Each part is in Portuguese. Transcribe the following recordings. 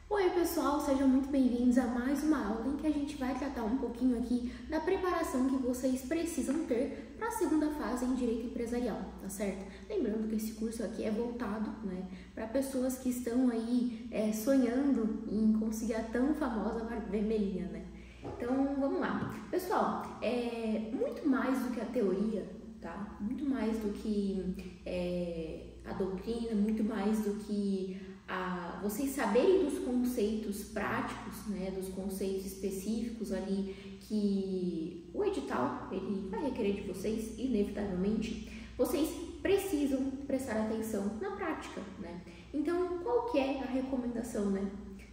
Oi pessoal, sejam muito bem-vindos a mais uma aula em que a gente vai tratar um pouquinho aqui da preparação que vocês precisam ter para a segunda fase em Direito Empresarial, tá certo? Lembrando que esse curso aqui é voltado, para pessoas que estão aí sonhando em conseguir a tão famosa vermelhinha, Então, vamos lá. Pessoal, muito mais do que a teoria, tá? Muito mais do que a doutrina, muito mais do que vocês saberem dos conceitos práticos, dos conceitos específicos ali que o edital ele vai requerer de vocês, inevitavelmente, vocês precisam prestar atenção na prática, Então, qual que é a recomendação,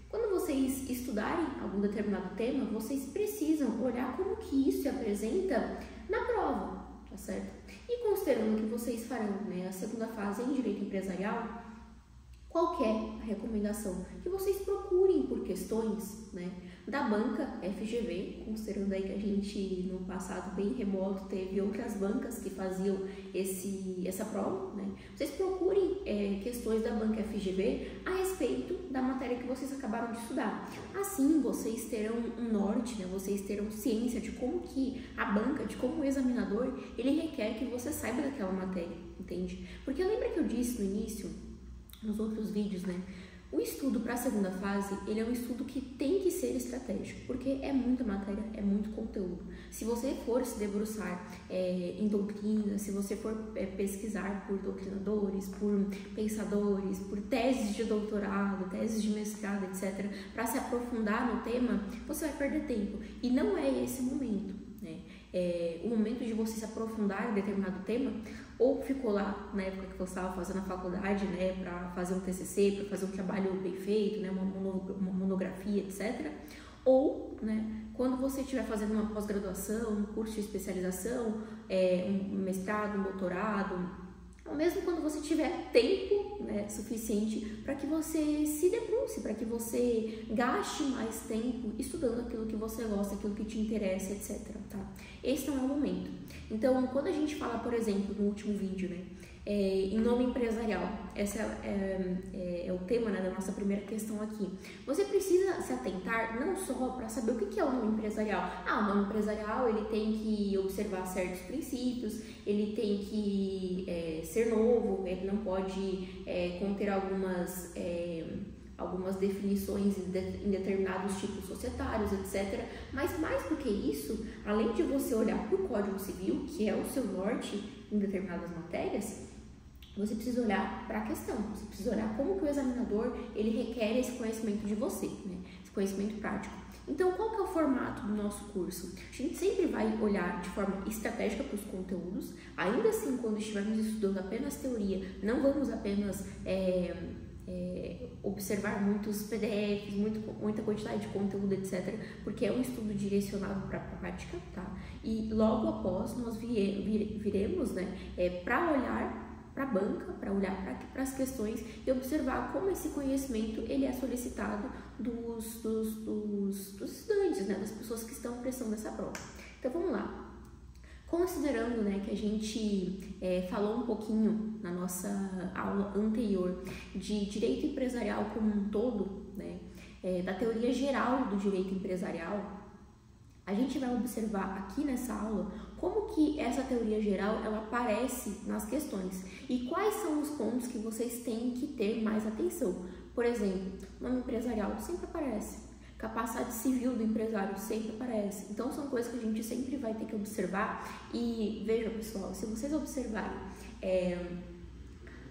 Quando vocês estudarem algum determinado tema, vocês precisam olhar como que isso se apresenta na prova, tá certo? E considerando que vocês farão a segunda fase em Direito Empresarial, qual que é a recomendação? Que vocês procurem por questões da banca FGV, considerando aí que a gente no passado bem remoto teve outras bancas que faziam essa prova, Vocês procurem questões da banca FGV a respeito da matéria que vocês acabaram de estudar. Assim vocês terão um norte, vocês terão ciência de como que a banca, de como o examinador, ele requer que você saiba daquela matéria, entende? Porque lembra que eu disse no início, nos outros vídeos, o estudo para a segunda fase, ele é um estudo que tem que ser estratégico, porque é muita matéria, é muito conteúdo. Se você for se debruçar em doutrina, se você for pesquisar por doutrinadores, por pensadores, por teses de doutorado, teses de mestrado, etc., para se aprofundar no tema, você vai perder tempo. E não é esse o momento, o momento de você se aprofundar em determinado tema, ou ficou lá na época que você estava fazendo a faculdade, para fazer um TCC, para fazer um trabalho bem feito, uma monografia, etc. Ou, quando você estiver fazendo uma pós-graduação, um curso de especialização, um mestrado, um doutorado, ou mesmo quando você tiver tempo suficiente para que você se debruce, para que você gaste mais tempo estudando aquilo que você gosta, aquilo que te interessa, etc. Tá? Esse não é o momento. Então, quando a gente fala, por exemplo, no último vídeo, em nome empresarial, esse é o tema da nossa primeira questão aqui. Você precisa se atentar não só para saber o que é o nome empresarial. O nome empresarial ele tem que observar certos princípios, ele tem que ser novo, ele não pode conter algumas definições em determinados tipos societários, etc. Mas mais do que isso, além de você olhar para o Código Civil, que é o seu norte em determinadas matérias, você precisa olhar para a questão, você precisa olhar como que o examinador ele requer esse conhecimento de você, esse conhecimento prático. Então, qual que é o formato do nosso curso? A gente sempre vai olhar de forma estratégica para os conteúdos, ainda assim, quando estivermos estudando apenas teoria, não vamos apenas observar muitos PDFs, muita quantidade de conteúdo, etc., porque é um estudo direcionado para a prática, tá? E logo após nós viremos para olhar para a banca, para olhar para as questões e observar como esse conhecimento ele é solicitado dos estudantes, das pessoas que estão prestando essa prova. Então vamos lá. Considerando que a gente falou um pouquinho na nossa aula anterior de direito empresarial como um todo, da teoria geral do direito empresarial, a gente vai observar aqui nessa aula como que essa teoria geral ela aparece nas questões e quais são os pontos que vocês têm que ter mais atenção. Por exemplo, nome empresarial sempre aparece. Capacidade civil do empresário sempre aparece. Então, são coisas que a gente sempre vai ter que observar. E veja, pessoal, se vocês observarem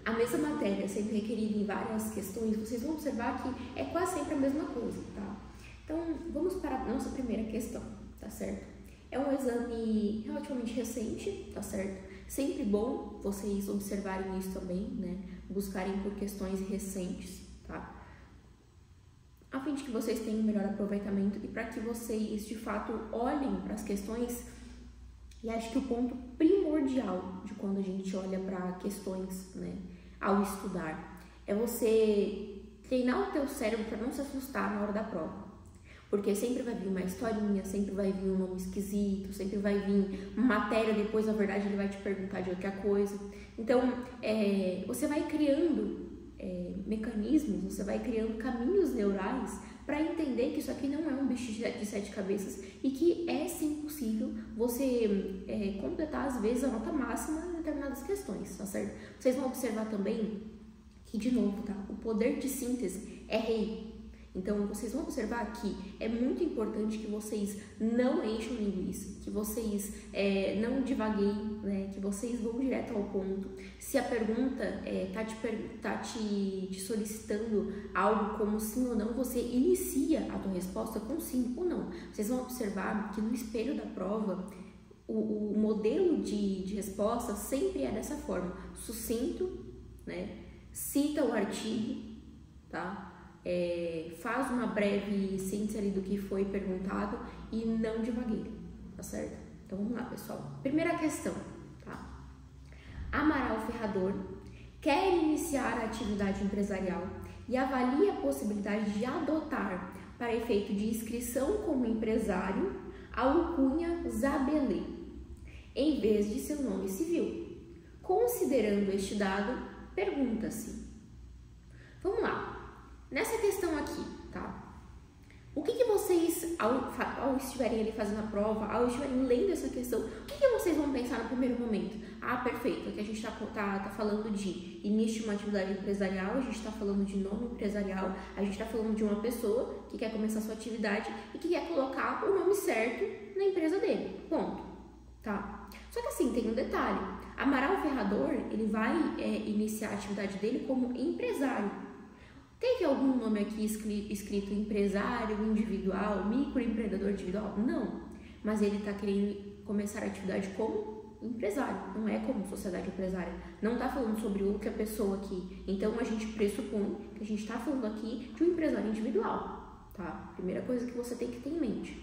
a mesma matéria sendo requerida em várias questões, vocês vão observar que é quase sempre a mesma coisa, tá? Então, vamos para a nossa primeira questão, tá certo? É um exame relativamente recente, tá certo? Sempre bom vocês observarem isso também, Buscarem por questões recentes, tá? A fim de que vocês tenham um melhor aproveitamento e para que vocês, de fato, olhem para as questões. E acho que o ponto primordial de quando a gente olha para questões, ao estudar, é você treinar o teu cérebro para não se assustar na hora da prova. Porque sempre vai vir uma historinha, sempre vai vir um nome esquisito, sempre vai vir uma matéria, depois, na verdade, ele vai te perguntar de outra coisa. Então, você vai criando mecanismos, você vai criando caminhos neurais para entender que isso aqui não é um bicho de 7 cabeças e que é sim possível você completar às vezes a nota máxima em determinadas questões, tá certo? Vocês vão observar também que, de novo, tá? O poder de síntese é rei. Então, vocês vão observar que é muito importante que vocês não encham linguiça, que vocês não divagueiem, né? Que vocês vão direto ao ponto. Se a pergunta tá te solicitando algo como sim ou não, você inicia a tua resposta com sim ou não. Vocês vão observar que no espelho da prova, o modelo de resposta sempre é dessa forma: sucinto, né? Cita o artigo, tá? Faz uma breve síntese ali do que foi perguntado e não divagueia, tá certo? Então vamos lá, pessoal. Primeira questão, tá? Amaral Ferrador quer iniciar a atividade empresarial e avalia a possibilidade de adotar, para efeito de inscrição como empresário, a alcunha Zabelê, em vez de seu nome civil. Considerando este dado, pergunta-se. Vamos lá. Nessa questão aqui, tá? O que vocês, ao estiverem ali fazendo a prova, ao estiverem lendo essa questão, o que vocês vão pensar no primeiro momento? Ah, perfeito, aqui a gente tá falando de início de uma atividade empresarial, a gente tá falando de nome empresarial, a gente tá falando de uma pessoa que quer começar sua atividade e que quer colocar o nome certo na empresa dele, ponto, tá? Só que assim, tem um detalhe, Amaral Ferrador, ele vai iniciar a atividade dele como empresário. Teve algum nome aqui escrito empresário individual, microempreendedor individual? Não, mas ele está querendo começar a atividade como empresário, não é como sociedade empresária. Não está falando sobre outra pessoa aqui. Então a gente pressupõe que a gente está falando aqui de um empresário individual, tá? Primeira coisa que você tem que ter em mente.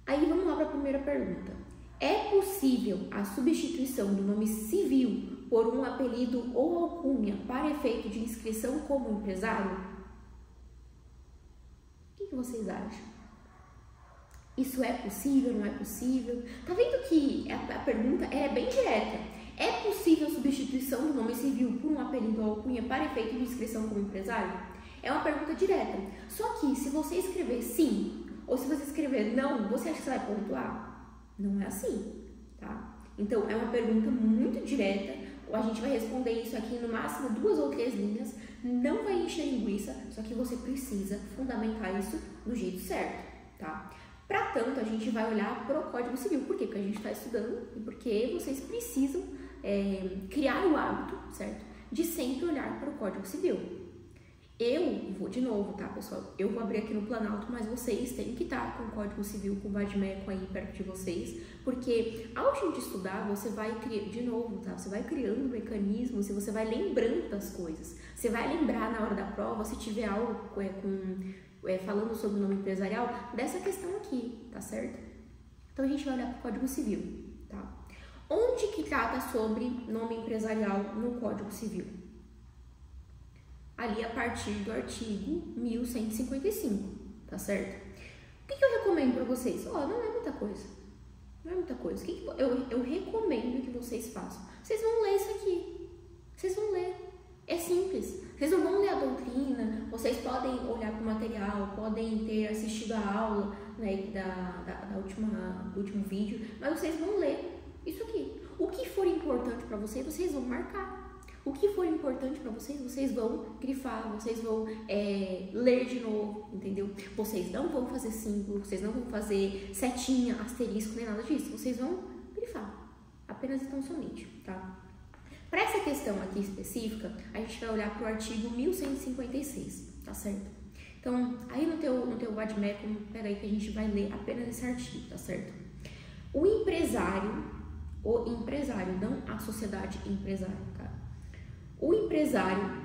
Aí vamos lá para a primeira pergunta. É possível a substituição do nome civil por um apelido ou alcunha para efeito de inscrição como empresário? O que vocês acham? Isso é possível, não é possível? Tá vendo que a pergunta é bem direta. É possível a substituição do nome civil por um apelido ou alcunha para efeito de inscrição como empresário? É uma pergunta direta. Só que se você escrever sim, ou se você escrever não, você acha que você vai pontuar? Não é assim, tá? Então, é uma pergunta muito direta. A gente vai responder isso aqui no máximo 2 ou 3 linhas. Não vai encher linguiça, só que você precisa fundamentar isso do jeito certo, tá? Para tanto, a gente vai olhar para o Código Civil. Por quê? Porque a gente está estudando e porque vocês precisam criar o hábito, certo? De sempre olhar para o Código Civil. Eu vou, de novo, tá, pessoal? Eu vou abrir aqui no Planalto, mas vocês têm que estar com o Código Civil, com o Vadimeco aí perto de vocês, porque ao gente estudar, você vai criar, de novo, tá? Você vai criando mecanismos e você vai lembrando das coisas. Você vai lembrar na hora da prova, se tiver algo falando sobre o nome empresarial, dessa questão aqui, tá certo? Então a gente vai olhar para o Código Civil, tá? Onde que trata sobre nome empresarial no Código Civil? Ali a partir do artigo 1155, tá certo? O que eu recomendo para vocês? Não é muita coisa. Não é muita coisa. O que eu recomendo que vocês façam? Vocês vão ler isso aqui. Vocês vão ler. É simples. Vocês não vão ler a doutrina, vocês podem olhar para o material, podem ter assistido a aula, né, do último vídeo, mas vocês vão ler isso aqui. O que for importante para vocês, vocês vão marcar. O que for importante para vocês, vocês vão grifar, vocês vão ler de novo, entendeu? Vocês não vão fazer símbolo, vocês não vão fazer setinha, asterisco, nem nada disso. Vocês vão grifar, apenas e tão somente, tá? Para essa questão aqui específica, a gente vai olhar para o artigo 1156, tá certo? Então, aí no teu Vadimeco, pega aí que a gente vai ler apenas esse artigo, tá certo? O empresário, não a sociedade empresária, tá? O empresário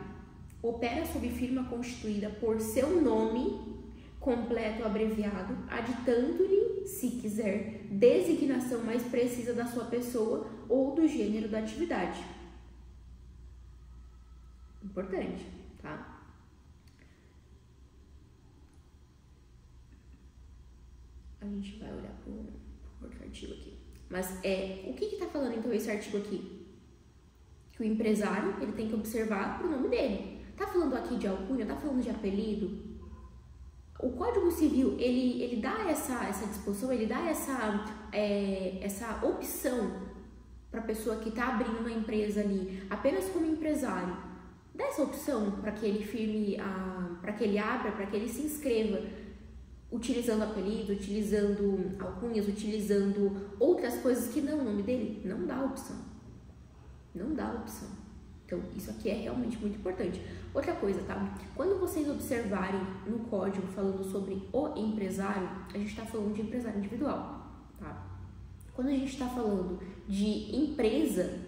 opera sob firma constituída por seu nome completo abreviado, aditando-lhe, se quiser, designação mais precisa da sua pessoa ou do gênero da atividade. Importante, tá? A gente vai olhar para o outro artigo aqui. Mas o que está falando então esse artigo aqui? Que que o empresário ele tem que observar pro nome dele. Tá falando aqui de alcunha, tá falando de apelido? O Código Civil, ele dá essa disposição, ele dá essa opção para a pessoa que está abrindo uma empresa ali, apenas como empresário. Dá essa opção para que ele firme, para que ele abra, para que ele se inscreva, utilizando apelido, utilizando alcunhas, utilizando outras coisas que não o nome dele. Não dá opção. Não dá opção. Então, isso aqui é realmente muito importante. Outra coisa, tá? Quando vocês observarem no código falando sobre o empresário, a gente está falando de empresário individual, tá? Quando a gente está falando de empresa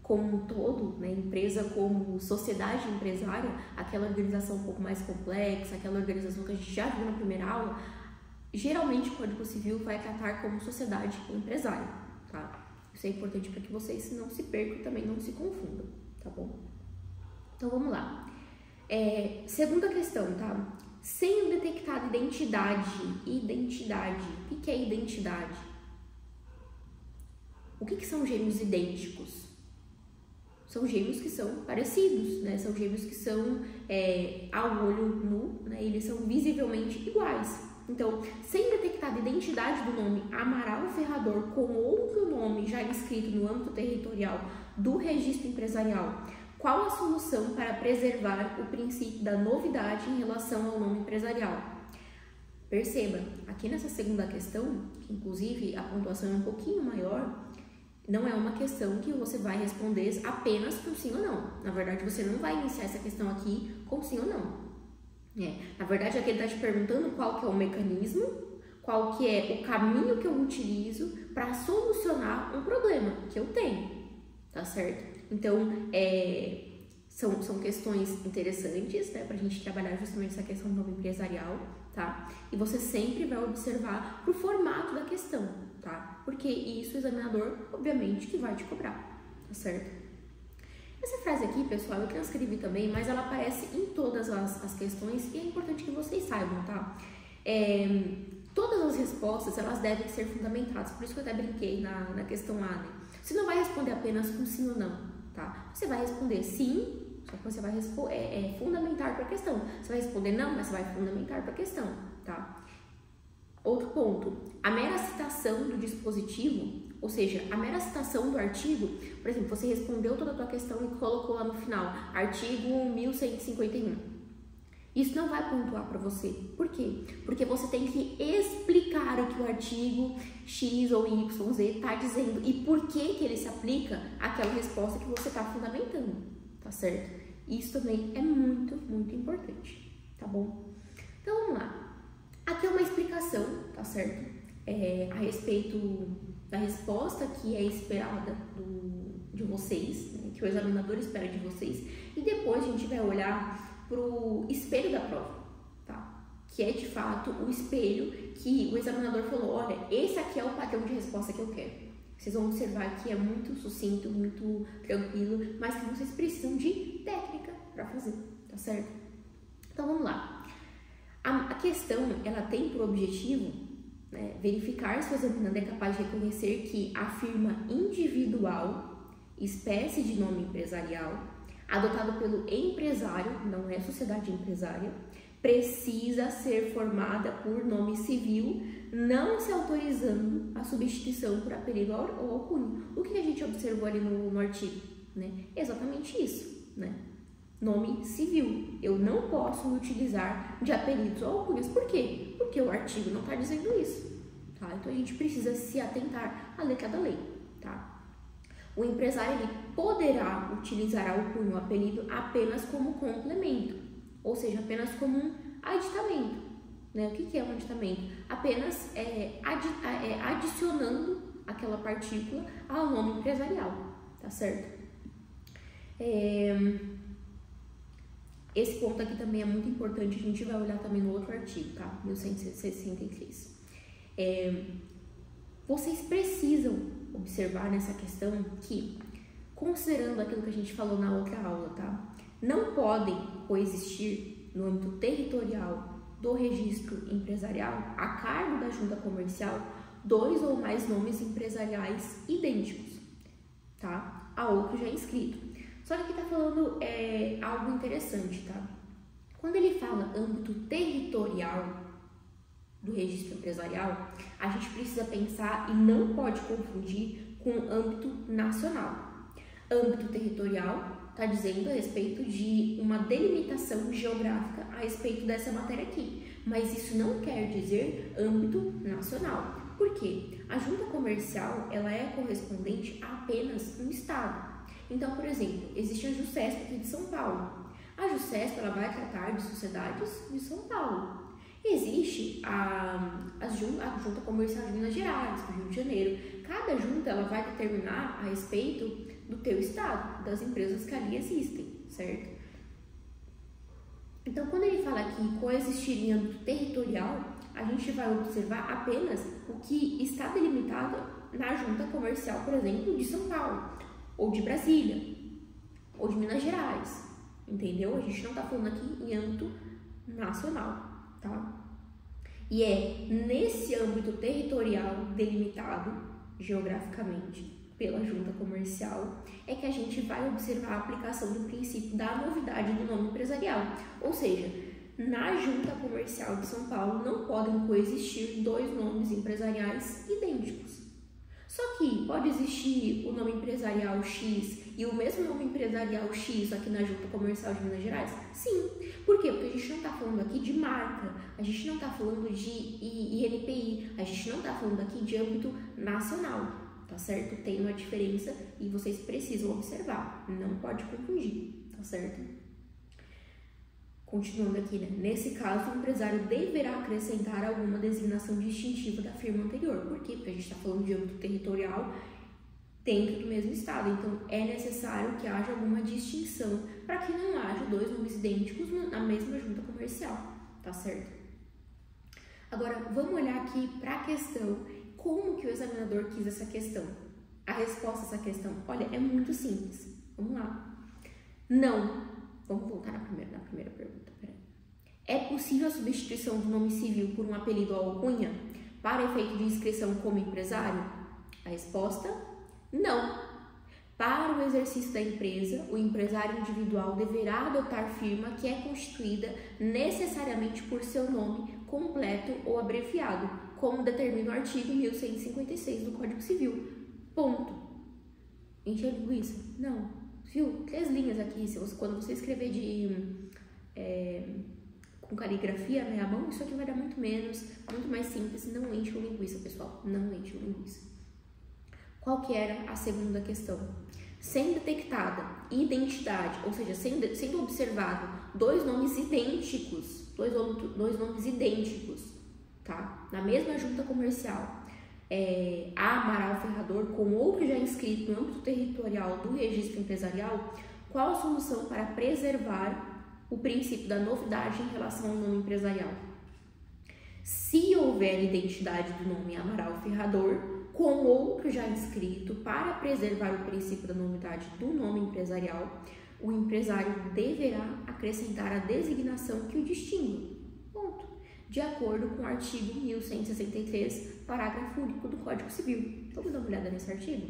como um todo, né? Empresa como sociedade empresária, aquela organização um pouco mais complexa, aquela organização que a gente já viu na primeira aula, geralmente o Código Civil vai tratar como sociedade empresária, tá? Isso é importante para que vocês não se percam e também não se confundam. Tá bom? Então vamos lá. Segunda questão, tá? Sendo detectada identidade. O que é identidade? O que são gêmeos idênticos? São gêmeos que são parecidos, né? São gêmeos que são ao olho nu, né? Eles são visivelmente iguais. Então, sendo detectada identidade do nome Amaral Ferrador com outro nome já inscrito no âmbito territorial do registro empresarial, qual a solução para preservar o princípio da novidade em relação ao nome empresarial? Perceba, aqui nessa segunda questão, que inclusive a pontuação é um pouquinho maior, não é uma questão que você vai responder apenas com sim ou não. Na verdade, você não vai iniciar essa questão aqui com sim ou não. Na verdade, aqui ele está te perguntando qual que é o mecanismo, qual que é o caminho que eu utilizo para solucionar um problema que eu tenho, tá certo? Então, são questões interessantes, né, para a gente trabalhar justamente essa questão do nome empresarial, tá? E você sempre vai observar pro formato da questão, tá? Porque isso o examinador, obviamente, que vai te cobrar, tá certo? Essa frase aqui, pessoal, eu transcrevi também, mas ela aparece em todas as questões e é importante que vocês saibam, tá? Todas as respostas, elas devem ser fundamentadas, por isso que eu até brinquei na questão A, né? Você não vai responder apenas com sim ou não, tá? Você vai responder sim, só que você vai fundamentar para a questão. Você vai responder não, mas você vai fundamentar para a questão, tá? Outro ponto, a mera citação do dispositivo, ou seja, a mera citação do artigo, por exemplo, você respondeu toda a tua questão e colocou lá no final, artigo 1151. Isso não vai pontuar para você. Por quê? Porque você tem que explicar o que o artigo X ou YZ está dizendo e por que ele se aplica àquela resposta que você está fundamentando, tá certo? Isso também é muito, muito importante, tá bom? Então, vamos lá. Aqui é uma explicação, tá certo? A respeito da resposta que é esperada de vocês, né? Que o examinador espera de vocês. E depois a gente vai olhar para o espelho da prova, tá? Que é de fato o espelho que o examinador falou, olha, esse aqui é o padrão de resposta que eu quero. Vocês vão observar que é muito sucinto, muito tranquilo, mas que vocês precisam de técnica para fazer, tá certo? Então vamos lá. A questão, ela tem por objetivo, né, verificar se o examinando é capaz de reconhecer que a firma individual, espécie de nome empresarial, adotado pelo empresário, não é sociedade empresária, precisa ser formada por nome civil, não se autorizando a substituição por apelido ou alcunha. O que a gente observou ali no artigo, né? Exatamente isso, né? Nome civil. Eu não posso me utilizar de apelidos ou alcunhas. Por quê? Porque o artigo não está dizendo isso, tá? Então a gente precisa se atentar à letra da lei, tá? O empresário ele poderá utilizar alcunha ou apelido apenas como complemento, ou seja, apenas como um aditamento, né? O que é um aditamento? Apenas adicionando aquela partícula ao nome empresarial, tá certo? Esse ponto aqui também é muito importante, a gente vai olhar também no outro artigo, tá? 1163. Vocês precisam observar nessa questão que, considerando aquilo que a gente falou na outra aula, tá? Não podem coexistir no âmbito territorial do registro empresarial, a cargo da junta comercial, 2 ou mais nomes empresariais idênticos, tá? A outro já inscrito. Só que aqui tá falando algo interessante, tá? Quando ele fala âmbito territorial do registro empresarial, a gente precisa pensar e não pode confundir com âmbito nacional. Âmbito territorial está dizendo a respeito de uma delimitação geográfica a respeito dessa matéria aqui, mas isso não quer dizer âmbito nacional. Por quê? A junta comercial ela é correspondente a apenas um estado. Então, por exemplo, existe a JuSesp aqui de São Paulo. A JuSesp ela vai tratar de sociedades de São Paulo. Existe a junta comercial de Minas Gerais, do Rio de Janeiro. Cada junta ela vai determinar a respeito do teu estado, das empresas que ali existem, certo? Então, quando ele fala aqui coexistir em âmbito territorial, a gente vai observar apenas o que está delimitado na junta comercial, por exemplo, de São Paulo, ou de Brasília, ou de Minas Gerais, entendeu? A gente não está falando aqui em âmbito nacional. Tá? E é nesse âmbito territorial delimitado geograficamente pela junta comercial é que a gente vai observar a aplicação do princípio da novidade do nome empresarial. Ou seja, na junta comercial de São Paulo não podem coexistir dois nomes empresariais idênticos. Só que pode existir o nome empresarial X e o mesmo nome empresarial X aqui na junta comercial de Minas Gerais? Sim. Por quê? Porque a gente não está falando aqui de marca, a gente não está falando de INPI, a gente não está falando aqui de âmbito nacional, tá certo? Tem uma diferença e vocês precisam observar, não pode confundir, tá certo? Continuando aqui, né? Nesse caso, o empresário deverá acrescentar alguma designação distintiva da firma anterior. Por quê? Porque a gente está falando de âmbito territorial dentro do mesmo estado. Então, é necessário que haja alguma distinção para que não haja dois nomes idênticos na mesma junta comercial, tá certo? Agora, vamos olhar aqui para a questão. Como que o examinador quis essa questão? A resposta a essa questão, olha, é muito simples. Vamos lá. Não. Vamos voltar na primeira pergunta. Peraí. É possível a substituição do nome civil por um apelido ou alcunha para efeito de inscrição como empresário? A resposta, não. Para o exercício da empresa, o empresário individual deverá adotar firma que é constituída necessariamente por seu nome completo ou abreviado, como determina o artigo 1156 do Código Civil. Ponto. Encher linguiça? Não. Viu? 3 linhas aqui, quando você escrever com caligrafia, né, à mão, isso aqui vai dar muito menos, muito mais simples. Não enche o linguiça, pessoal, não enche o linguiça. Qual que era a segunda questão? Sendo detectada identidade, ou seja, sendo observado dois nomes idênticos, tá? Na mesma junta comercial, a Amaral Ferrador com outro já inscrito no âmbito territorial do registro empresarial, qual a solução para preservar o princípio da novidade em relação ao nome empresarial? Se houver identidade do nome Amaral Ferrador com outro já inscrito para preservar o princípio da novidade do nome empresarial, o empresário deverá acrescentar a designação que o distingue. Ponto. De acordo com o artigo 1163, parágrafo único do Código Civil. Vamos dar uma olhada nesse artigo?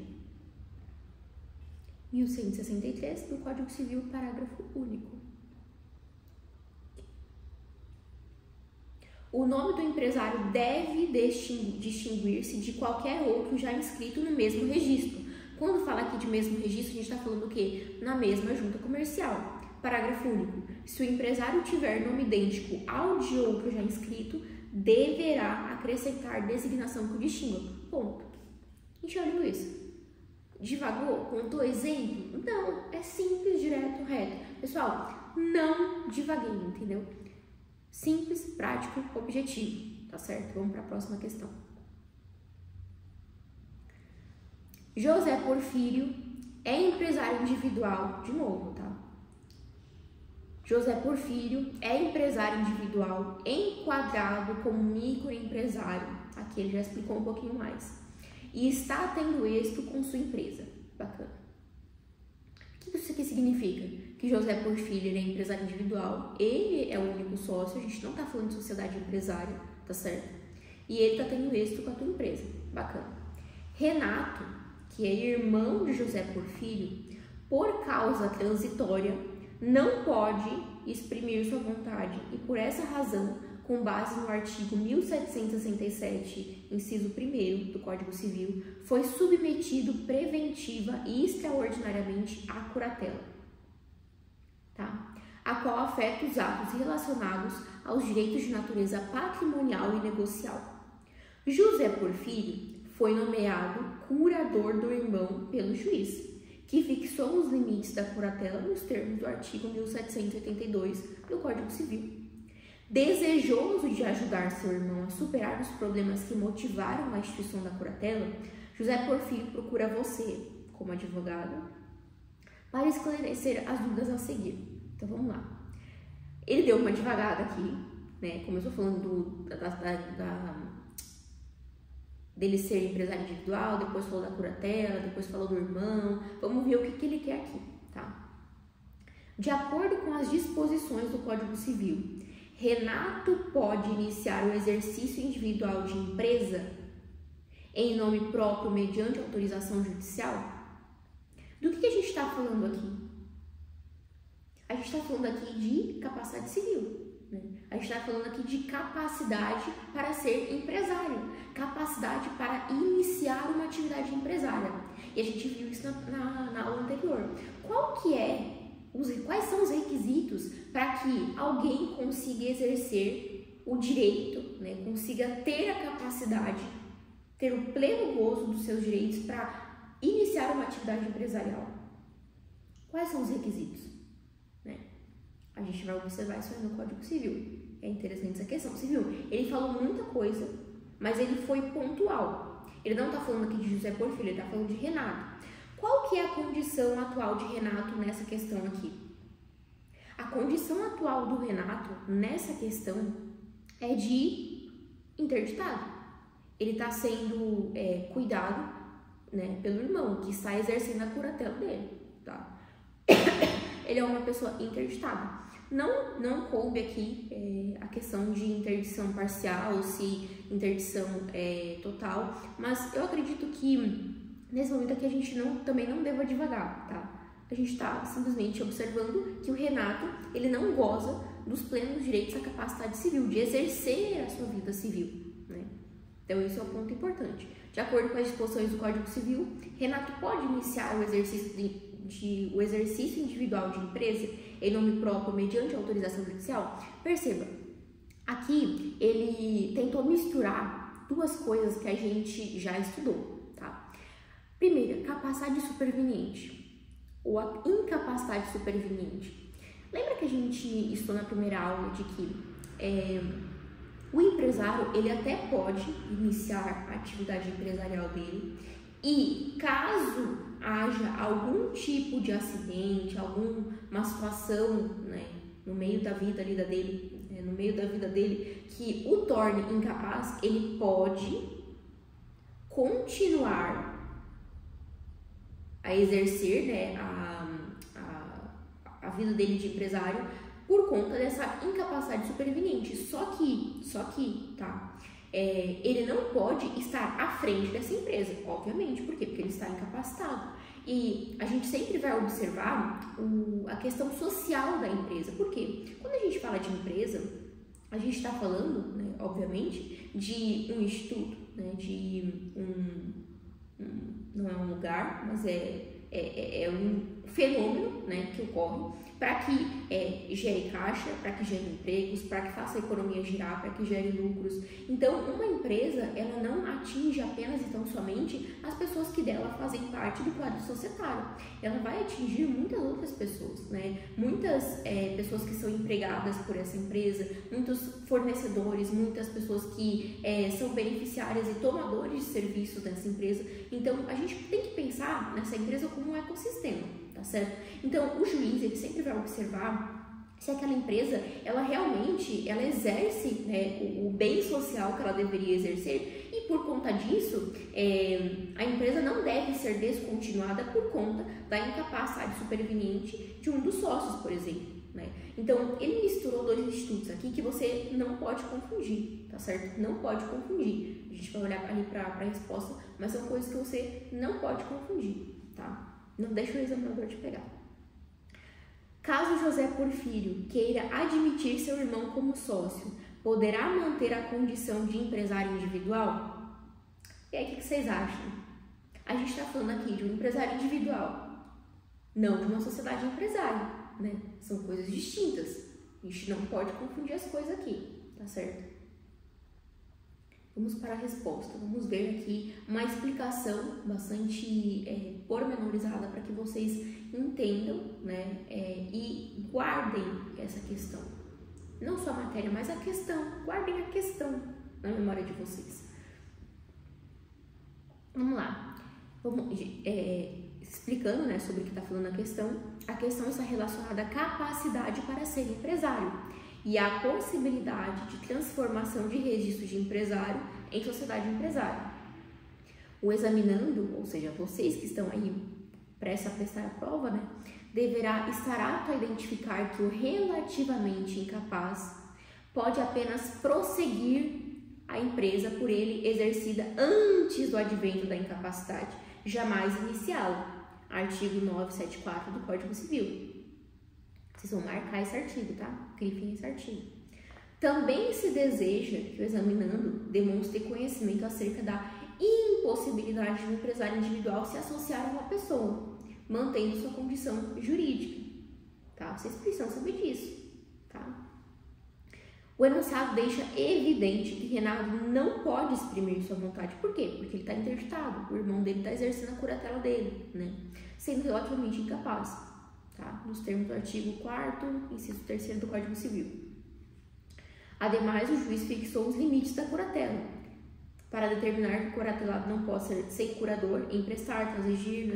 1163 do Código Civil, parágrafo único. O nome do empresário deve distinguir-se de qualquer outro já inscrito no mesmo registro. Quando fala aqui de mesmo registro, a gente está falando o quê? Na mesma junta comercial. Parágrafo único. Se o empresário tiver nome idêntico ao de outro já inscrito, deverá acrescentar designação que o distinga. Ponto. Enxergou isso? Divagou? Contou exemplo? Não, é simples, direto, reto. Pessoal, não divaguei, entendeu? Simples, prático, objetivo, tá certo? Vamos para a próxima questão. José Porfírio é empresário individual, de novo, tá? José Porfírio é empresário individual enquadrado como microempresário. Aqui ele já explicou um pouquinho mais. E está tendo êxito com sua empresa. Bacana. O que isso aqui significa? Que José Porfírio ele é empresário individual, ele é o único sócio, a gente não está falando de sociedade empresária, tá certo? E ele está tendo êxito com a tua empresa. Bacana. Renato, que é irmão de José Porfírio, por causa transitória, não pode exprimir sua vontade e, por essa razão, com base no artigo 1767, inciso 1º do Código Civil, foi submetido preventiva e extraordinariamente à curatela, tá? A qual afeta os atos relacionados aos direitos de natureza patrimonial e negocial. José Porfírio foi nomeado curador do irmão pelo juiz, que fixou os limites da curatela nos termos do artigo 1782 do Código Civil. Desejoso de ajudar seu irmão a superar os problemas que motivaram a instituição da curatela, José Porfírio procura você, como advogado, para esclarecer as dúvidas a seguir. Então vamos lá. Ele deu uma devagada aqui, né? Começou falando dele ser empresário individual, depois falou da curatela, depois falou do irmão. Vamos ver o que ele quer aqui, tá? De acordo com as disposições do Código Civil, Renato pode iniciar o exercício individual de empresa em nome próprio mediante autorização judicial? Do que a gente está falando aqui? A gente está falando aqui de capacidade civil, né? A gente está falando aqui de capacidade para ser empresário, capacidade para iniciar uma atividade empresária. E a gente viu isso na aula anterior. Quais são os requisitos para que alguém consiga exercer o direito, né? Consiga ter a capacidade, ter o pleno gozo dos seus direitos para iniciar uma atividade empresarial? Quais são os requisitos? Né? A gente vai observar isso aí no Código Civil. É interessante essa questão. Você viu? Ele falou muita coisa, mas ele foi pontual. Ele não está falando aqui de José Porfírio, ele está falando de Renato. Qual que é a condição atual de Renato nessa questão aqui? A condição atual do Renato nessa questão é de interditado. Ele está sendo cuidado, né, pelo irmão, que está exercendo a curatela dele, tá? Ele é uma pessoa interditada. Não coube aqui a questão de interdição parcial, se interdição total, mas eu acredito que nesse momento aqui a gente também não deva divagar, tá? A gente está simplesmente observando que o Renato, ele não goza dos plenos direitos à capacidade civil, de exercer a sua vida civil, né? Então isso é um ponto importante. De acordo com as disposições do Código Civil, Renato pode iniciar o exercício individual de empresa em nome próprio mediante autorização judicial. Perceba, aqui ele tentou misturar duas coisas que a gente já estudou, tá? Primeiro, capacidade superveniente ou a incapacidade superveniente. Lembra que a gente estudou na primeira aula de que o empresário, ele até pode iniciar a atividade empresarial dele e caso haja algum tipo de acidente, alguma situação, né, no meio da vida dele, que o torne incapaz, ele pode continuar a exercer, né, a vida dele de empresário por conta dessa incapacidade superveniente. Só que, tá? Ele não pode estar à frente dessa empresa, obviamente. Por quê? Porque ele está incapacitado. E a gente sempre vai observar a questão social da empresa. Por quê? Quando a gente fala de empresa, a gente está falando, né, obviamente, de um instituto, né, de não é um lugar, mas é um fenômeno, né, que ocorre para que gere caixa, para que gere empregos, para que faça a economia girar, para que gere lucros. Então, uma empresa, ela não atinge apenas e tão somente as pessoas que dela fazem parte do quadro societário. Ela vai atingir muitas outras pessoas, né? Muitas pessoas que são empregadas por essa empresa, muitos fornecedores, muitas pessoas que são beneficiárias e tomadores de serviços dessa empresa. Então, a gente tem que pensar nessa empresa como um ecossistema, tá certo? Então, o juiz, ele sempre vai observar se aquela empresa, ela realmente, ela exerce, né, o bem social que ela deveria exercer, e por conta disso, a empresa não deve ser descontinuada por conta da incapacidade superveniente de um dos sócios, por exemplo, né? Então, ele misturou dois institutos aqui que você não pode confundir, tá certo? Não pode confundir. A gente vai olhar ali para a resposta, mas são coisas que você não pode confundir, tá? Não deixa o examinador te pegar. Caso José Porfírio queira admitir seu irmão como sócio, poderá manter a condição de empresário individual? E aí, o que vocês acham? A gente está falando aqui de um empresário individual, não de uma sociedade empresária, né? São coisas distintas. A gente não pode confundir as coisas aqui, tá certo? Vamos para a resposta. Vamos ver aqui uma explicação bastante pormenorizada para que vocês entendam, né? E guardem essa questão. Não só a matéria, mas a questão. Guardem a questão na memória de vocês. Vamos lá. Vamos, explicando, né, sobre o que está falando a questão está relacionada à capacidade para ser empresário e à possibilidade de transformação de registro de empresário em sociedade empresária. O examinando, ou seja, vocês que estão aí prestes a prestar a prova, né, deverá estar apto a identificar que o relativamente incapaz pode apenas prosseguir a empresa por ele exercida antes do advento da incapacidade, jamais iniciá-la. Artigo 974 do Código Civil. Vocês vão marcar esse artigo, tá? Grifem esse artigo. Também se deseja que o examinando demonstre conhecimento acerca da impossibilidade de um empresário individual se associar a uma pessoa, mantendo sua condição jurídica, tá? Vocês precisam saber disso, tá? O enunciado deixa evidente que Renato não pode exprimir sua vontade. Por quê? Porque ele está interditado, o irmão dele está exercendo a curatela dele, né? Sendo relativamente incapaz, tá? Nos termos do artigo 4º, inciso 3º do Código Civil. Ademais, o juiz fixou os limites da curatela, para determinar que o curatelado não possa ser curador, emprestar, transigir,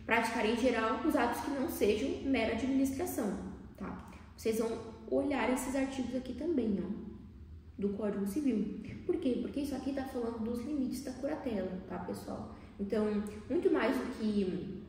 praticar em geral os atos que não sejam mera administração, tá? Vocês vão olhar esses artigos aqui também, ó, do Código Civil. Por quê? Porque isso aqui tá falando dos limites da curatela, tá, pessoal? Então, muito mais do que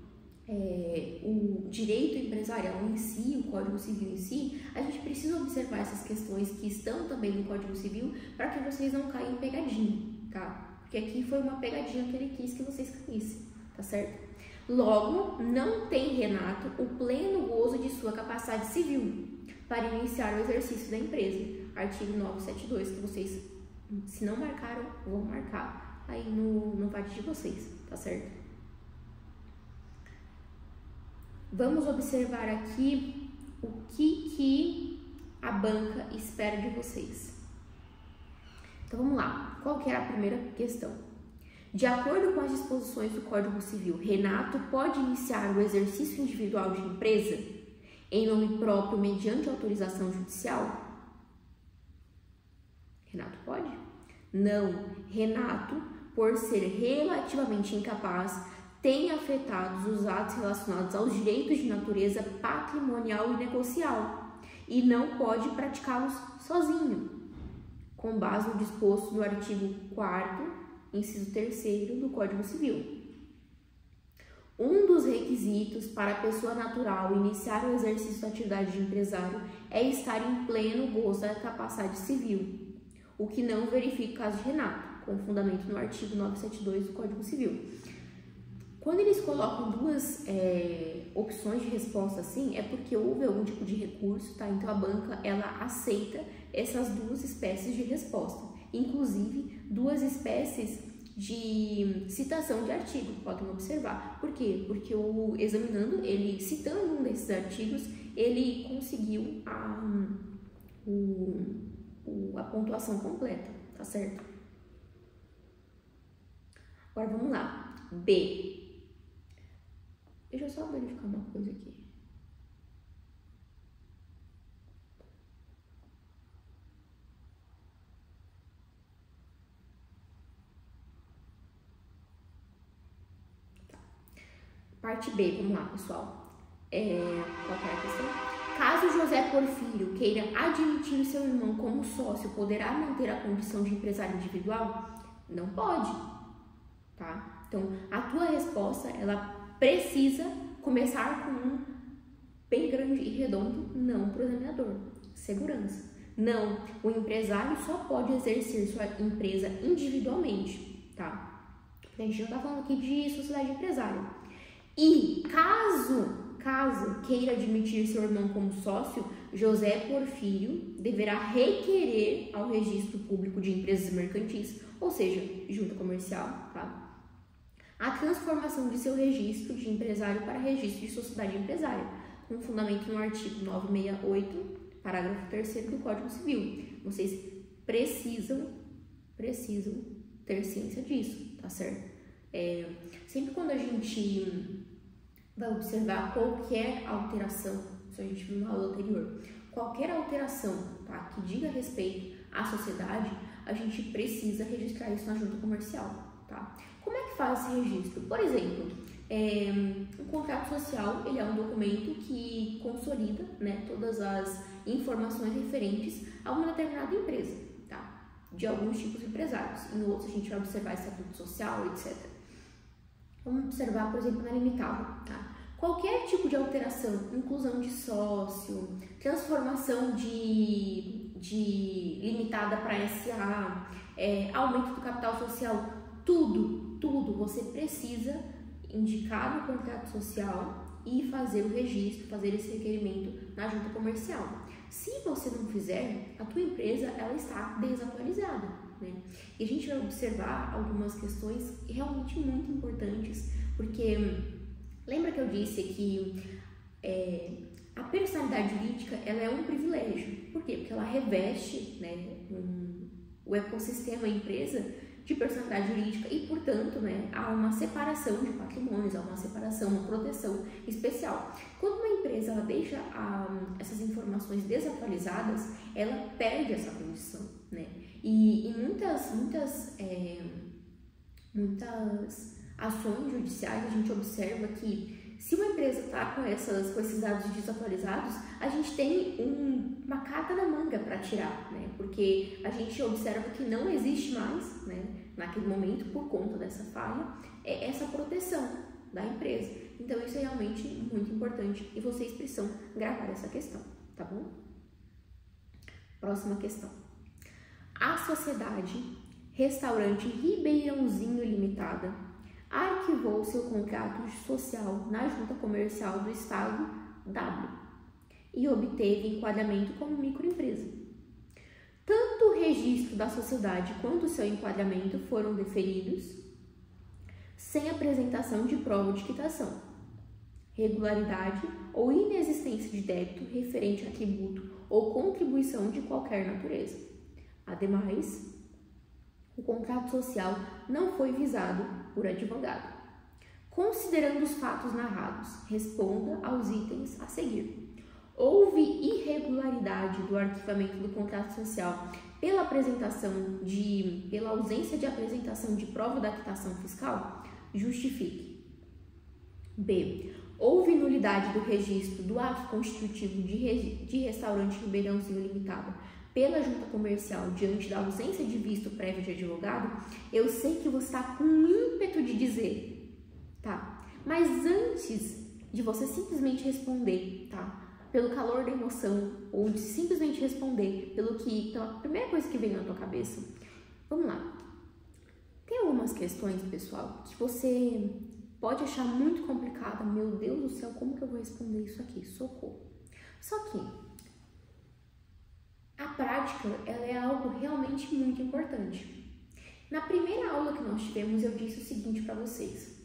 o direito empresarial em si, o Código Civil em si, a gente precisa observar essas questões que estão também no Código Civil para que vocês não caiam em pegadinha, tá? Porque aqui foi uma pegadinha que ele quis que vocês caíssem, tá certo? Logo, não tem Renato o pleno gozo de sua capacidade civil para iniciar o exercício da empresa. Artigo 972, que vocês, se não marcaram, vão marcar aí no VAT de vocês, tá certo? Vamos observar aqui o que a banca espera de vocês. Então vamos lá, qual que era a primeira questão? De acordo com as disposições do Código Civil, Renato pode iniciar o exercício individual de empresa em nome próprio mediante autorização judicial? Renato pode? Não. Renato, por ser relativamente incapaz, tem afetados os atos relacionados aos direitos de natureza patrimonial e negocial e não pode praticá-los sozinho, com base no disposto no artigo 4º, inciso 3º do Código Civil. Um dos requisitos para a pessoa natural iniciar o exercício da atividade de empresário é estar em pleno gozo da capacidade civil, o que não verifica o caso de Renato, com fundamento no artigo 972 do Código Civil. Quando eles colocam duas opções de resposta assim, é porque houve algum tipo de recurso, tá? Então a banca, ela aceita essas duas espécies de resposta, inclusive duas espécies de citação de artigo, podem observar. Por quê? Porque o examinando, ele citando um desses artigos, ele conseguiu a pontuação completa, tá certo? Agora vamos lá. B. Deixa eu só verificar uma coisa aqui. Tá. Parte B, vamos lá, pessoal. Qual que é a questão? Caso José Porfírio queira admitir o seu irmão como sócio, poderá manter a condição de empresário individual? Não pode, tá? Então, a tua resposta, ela precisa começar com um bem grande e redondo não para o examinador. Segurança. Não, o empresário só pode exercer sua empresa individualmente, tá? A gente não tá falando aqui de sociedade empresária. E caso queira admitir seu irmão como sócio, José Porfírio deverá requerer ao registro público de empresas mercantis, ou seja, junta comercial, tá? A transformação de seu registro de empresário para registro de sociedade empresária, com fundamento no artigo 968, parágrafo 3º do Código Civil. Vocês precisam ter ciência disso, tá certo? Sempre quando a gente vai observar qualquer alteração, isso a gente viu na aula anterior, qualquer alteração, tá, que diga respeito à sociedade, a gente precisa registrar isso na junta comercial, tá? Como é que faz esse registro? Por exemplo, o contrato social, ele é um documento que consolida, né, todas as informações referentes a uma determinada empresa, tá? De alguns tipos de empresários. Em outros a gente vai observar estatuto social, etc. Vamos observar, por exemplo, na limitada, tá? Qualquer tipo de alteração, inclusão de sócio, transformação de limitada para SA, aumento do capital social, tudo você precisa indicar no contrato social e fazer o registro, fazer esse requerimento na junta comercial. Se você não fizer, a tua empresa ela está desatualizada, né? E a gente vai observar algumas questões realmente muito importantes, porque lembra que eu disse que a personalidade jurídica ela é um privilégio. Por quê? Porque ela reveste, né, o ecossistema, a empresa, de personalidade jurídica e, portanto, né, há uma separação de patrimônios, há uma separação, uma proteção especial. Quando uma empresa ela deixa essas informações desatualizadas, ela perde essa condição, né? E em muitas ações judiciais a gente observa que se uma empresa está com esses dados desatualizados, a gente tem uma carta na manga para tirar, né? Porque a gente observa que não existe mais, né, naquele momento, por conta dessa falha, essa proteção da empresa. Então isso é realmente muito importante e vocês precisam gravar essa questão, tá bom? Próxima questão. A sociedade Restaurante Ribeirãozinho Limitada arquivou seu contrato social na junta comercial do estado W e obteve enquadramento como microempresa. Tanto o registro da sociedade quanto o seu enquadramento foram deferidos sem apresentação de prova de quitação, regularidade ou inexistência de débito referente a tributo ou contribuição de qualquer natureza. Ademais, o contrato social não foi visado por advogado. Considerando os fatos narrados, responda aos itens a seguir. Houve irregularidade do arquivamento do contrato social pela ausência de apresentação de prova da quitação fiscal? Justifique. B. Houve nulidade do registro do ato constitutivo de Restaurante Ribeirãozinho Limitada pela junta comercial diante da ausência de visto prévio de advogado? Eu sei que você está com ímpeto de dizer, tá? Mas antes de você simplesmente responder, tá, pelo calor da emoção, ou de simplesmente responder pela primeira coisa que vem na tua cabeça, vamos lá. Tem algumas questões, pessoal, que você pode achar muito complicada. Meu Deus do céu, como que eu vou responder isso aqui? Socorro. Só que a prática, ela é algo realmente muito importante. Na primeira aula que nós tivemos, eu disse o seguinte para vocês.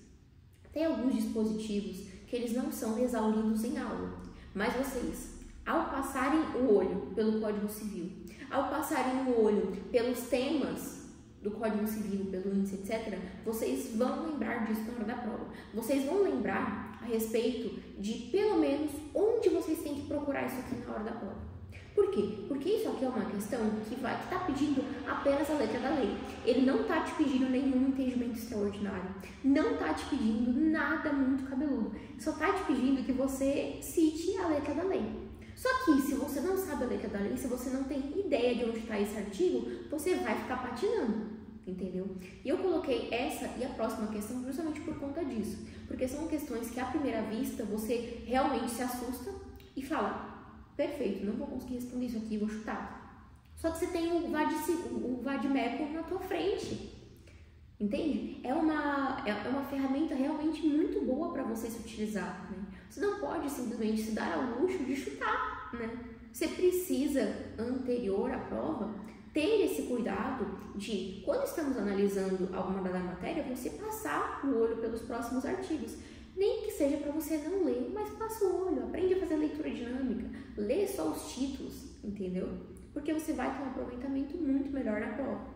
Tem alguns dispositivos que eles não são exauridos em aula, mas vocês, ao passarem o olho pelo Código Civil, ao passarem o olho pelos temas do Código Civil, pelo índice, etc., vocês vão lembrar disso na hora da prova. Vocês vão lembrar a respeito de, pelo menos, onde vocês têm que procurar isso aqui na hora da prova. Por quê? Porque isso aqui é uma questão que está pedindo apenas a letra da lei. Ele não está te pedindo nenhum entendimento extraordinário. Não está te pedindo nada muito cabeludo. Só está te pedindo que você cite a letra da lei. Só que se você não sabe a letra da lei, se você não tem ideia de onde está esse artigo, você vai ficar patinando, entendeu? E eu coloquei essa e a próxima questão justamente por conta disso. Porque são questões que à primeira vista você realmente se assusta e fala: perfeito, não vou conseguir responder isso aqui, vou chutar. Só que você tem o vadimeco na tua frente. Entende? É uma ferramenta realmente muito boa para você se utilizar, né? Você não pode simplesmente se dar ao luxo de chutar, né? Você precisa, anterior à prova, ter esse cuidado de, quando estamos analisando alguma dada matéria, você passar o olho pelos próximos artigos. Nem que seja para você não ler, mas passa o olho, aprende a fazer leitura dinâmica, lê só os títulos, entendeu? Porque você vai ter um aproveitamento muito melhor na prova,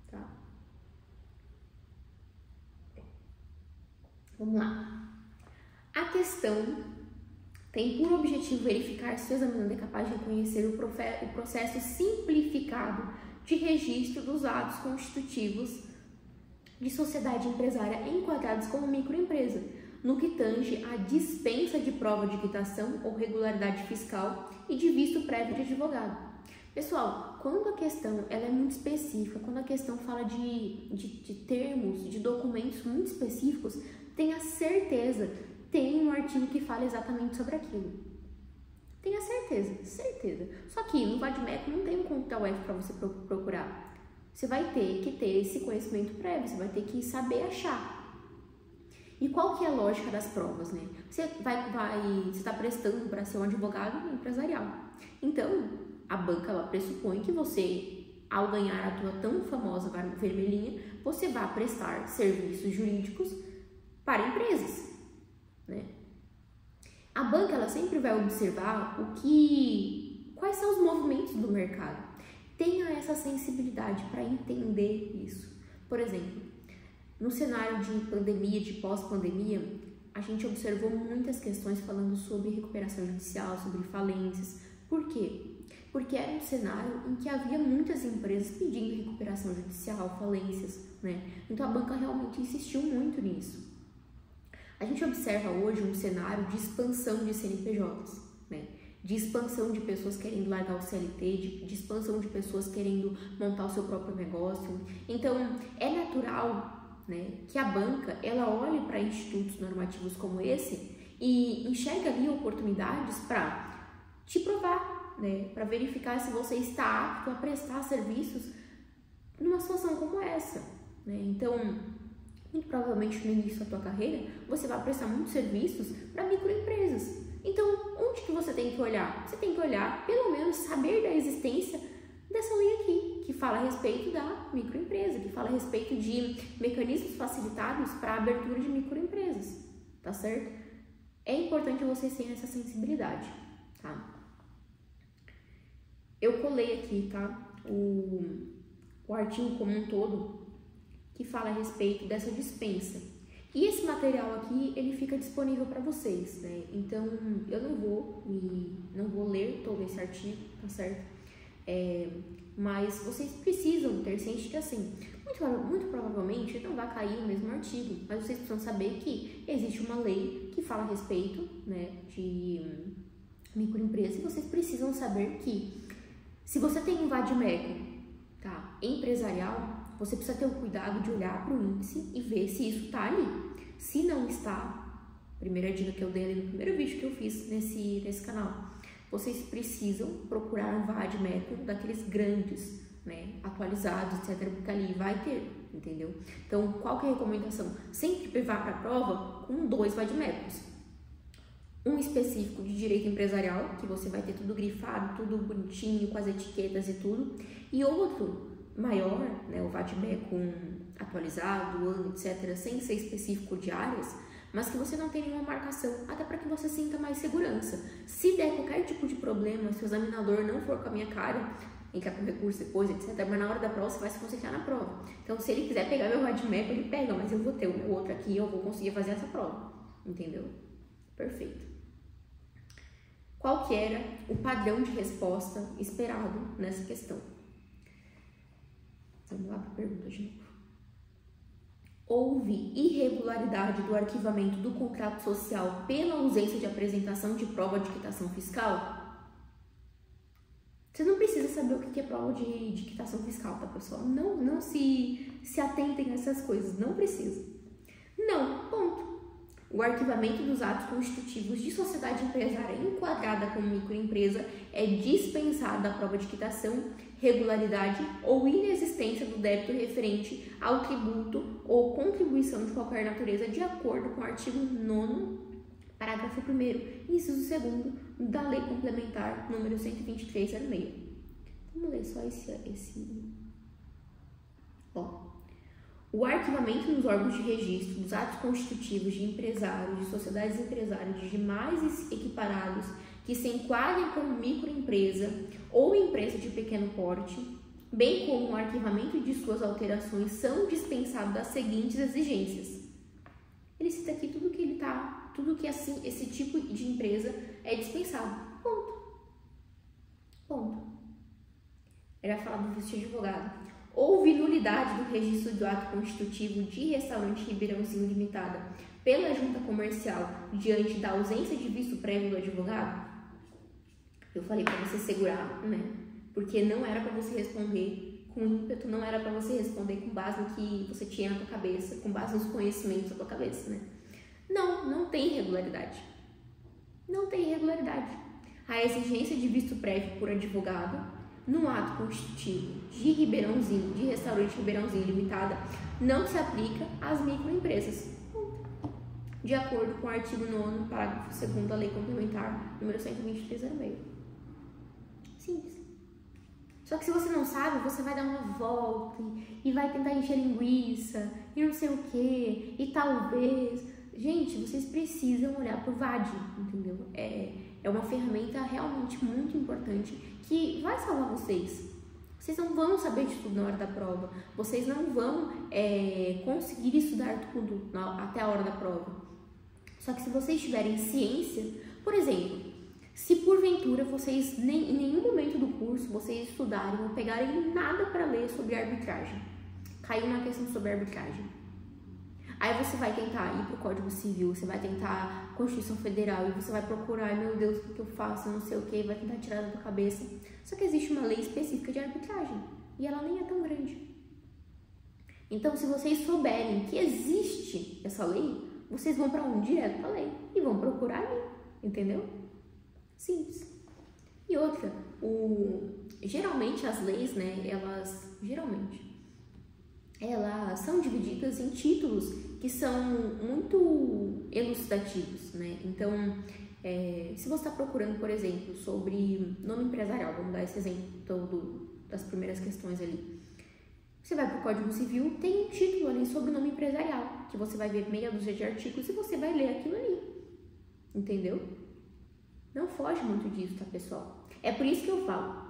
tá? Vamos lá. A questão tem por objetivo verificar se o examinando é capaz de reconhecer o processo simplificado de registro dos atos constitutivos de sociedade empresária enquadrados como microempresa, no que tange à dispensa de prova de quitação ou regularidade fiscal e de visto prévio de advogado. Pessoal, quando a questão ela é muito específica, quando a questão fala de termos, de documentos muito específicos, tenha certeza, tem um artigo que fala exatamente sobre aquilo. Tenha certeza, certeza. Só que no VADMECO não tem um conta UF para você procurar. Você vai ter que ter esse conhecimento prévio, você vai ter que saber achar. E qual que é a lógica das provas, né? Você está prestando para ser um advogado empresarial. Então, a banca ela pressupõe que você, ao ganhar a tua tão famosa vermelhinha, você vai prestar serviços jurídicos para empresas, né? A banca ela sempre vai observar quais são os movimentos do mercado. Tenha essa sensibilidade para entender isso. Por exemplo, no cenário de pandemia, de pós-pandemia, a gente observou muitas questões falando sobre recuperação judicial, sobre falências. Por quê? Porque era um cenário em que havia muitas empresas pedindo recuperação judicial, falências, né? Então a banca realmente insistiu muito nisso. A gente observa hoje um cenário de expansão de CNPJs, né? De expansão de pessoas querendo largar o CLT, de expansão de pessoas querendo montar o seu próprio negócio. Então, é natural, né, que a banca ela olhe para institutos normativos como esse e enxerga ali oportunidades para te provar, né, para verificar se você está apto a prestar serviços numa situação como essa, né? Então, muito provavelmente no início da tua carreira, você vai prestar muitos serviços para microempresas. Então, onde que você tem que olhar? Você tem que olhar, pelo menos, saber da existência dessa lei aqui, que fala a respeito da microempresa, que fala a respeito de mecanismos facilitados para a abertura de microempresas, tá certo? É importante vocês terem essa sensibilidade, tá? Eu colei aqui, tá? O artigo como um todo, que fala a respeito dessa dispensa. E esse material aqui, ele fica disponível para vocês, né? Então, eu não vou ler todo esse artigo, tá certo? Mas vocês precisam ter ciência que, assim, muito provavelmente não vai cair o mesmo artigo, mas vocês precisam saber que existe uma lei que fala a respeito, né, de microempresa, e vocês precisam saber que, se você tem um VADMECO, tá, empresarial, você precisa ter o cuidado de olhar para o índice e ver se isso está ali. Se não está, primeira dica que eu dei ali no primeiro vídeo que eu fiz nesse canal, vocês precisam procurar um VADMECO daqueles grandes, né, atualizados, etc, porque ali vai ter, entendeu? Então, qual que é a recomendação? Sempre vá para a prova com 2 VADMECOs. Um específico de direito empresarial, que você vai ter tudo grifado, tudo bonitinho, com as etiquetas e tudo, e outro maior, né, o VADMECO atualizado, ano, etc, sem ser específico de áreas, mas que você não tem nenhuma marcação, até para que você sinta mais segurança. Se der qualquer tipo de problema, se o examinador não for com a minha cara, entrar com recurso depois, etc, mas na hora da prova você vai se concentrar na prova. Então, se ele quiser pegar meu VADMECO, ele pega, mas eu vou ter o meu outro aqui e eu vou conseguir fazer essa prova, entendeu? Perfeito. Qual que era o padrão de resposta esperado nessa questão? Vamos lá para a pergunta de novo. Houve irregularidade do arquivamento do contrato social pela ausência de apresentação de prova de quitação fiscal? Você não precisa saber o que é prova de quitação fiscal, tá, pessoal? Não se atentem a essas coisas, não precisa. Não, ponto. O arquivamento dos atos constitutivos de sociedade empresária enquadrada como microempresa é dispensado da prova de quitação, regularidade ou inexistência do débito referente ao tributo ou contribuição de qualquer natureza, de acordo com o artigo 9º, parágrafo 1º, inciso 2º da Lei Complementar número 123/06. Vamos ler só esse. O arquivamento nos órgãos de registro dos atos constitutivos de empresários, de sociedades empresárias, de demais equiparados que se enquadrem como microempresa ou empresa de pequeno porte, bem como o arquivamento de suas alterações, são dispensados das seguintes exigências. Ele cita aqui tudo que assim, esse tipo de empresa é dispensado. Ponto. Ele vai falar do visto de advogado. Houve nulidade do registro do ato constitutivo de restaurante Ribeirãozinho Limitada pela junta comercial diante da ausência de visto prévio do advogado? Eu falei para você segurar, né? Porque não era para você responder com ímpeto, não era para você responder com base no que você tinha na tua cabeça, com base nos conhecimentos da tua cabeça, né? Não tem irregularidade. Não tem irregularidade. A exigência de visto prévio por advogado no ato constitutivo de restaurante Ribeirãozinho Limitada não se aplica às microempresas, de acordo com o artigo 9º, parágrafo 2º da Lei Complementar número 123/06. Simples. Só que se você não sabe, você vai dar uma volta e vai tentar encher linguiça e não sei o que, e talvez. Gente, vocês precisam olhar pro VAD, entendeu? É uma ferramenta realmente muito importante que vai salvar vocês. Vocês não vão saber de tudo na hora da prova. Vocês não vão conseguir estudar tudo até a hora da prova. Só que se vocês tiverem ciência, por exemplo, se porventura vocês em nenhum momento do curso vocês estudarem ou pegarem nada para ler sobre arbitragem, caiu uma questão sobre arbitragem, aí você vai tentar ir pro Código Civil, você vai tentar Constituição Federal e você vai procurar, meu Deus, o que eu faço, não sei o que, vai tentar tirar da tua cabeça. Só que existe uma lei específica de arbitragem e ela nem é tão grande. Então, se vocês souberem que existe essa lei, vocês vão para onde? Direto para a lei e vão procurar ali, entendeu? Simples. E outra, geralmente as leis, né, elas são divididas em títulos que são muito elucidativos, né? Então, se você está procurando, por exemplo, sobre nome empresarial, vamos dar esse exemplo das primeiras questões ali. Você vai para o Código Civil, tem um título ali sobre nome empresarial, que você vai ver meia dúzia de artigos e você vai ler aquilo ali, entendeu? Não foge muito disso, tá, pessoal? É por isso que eu falo,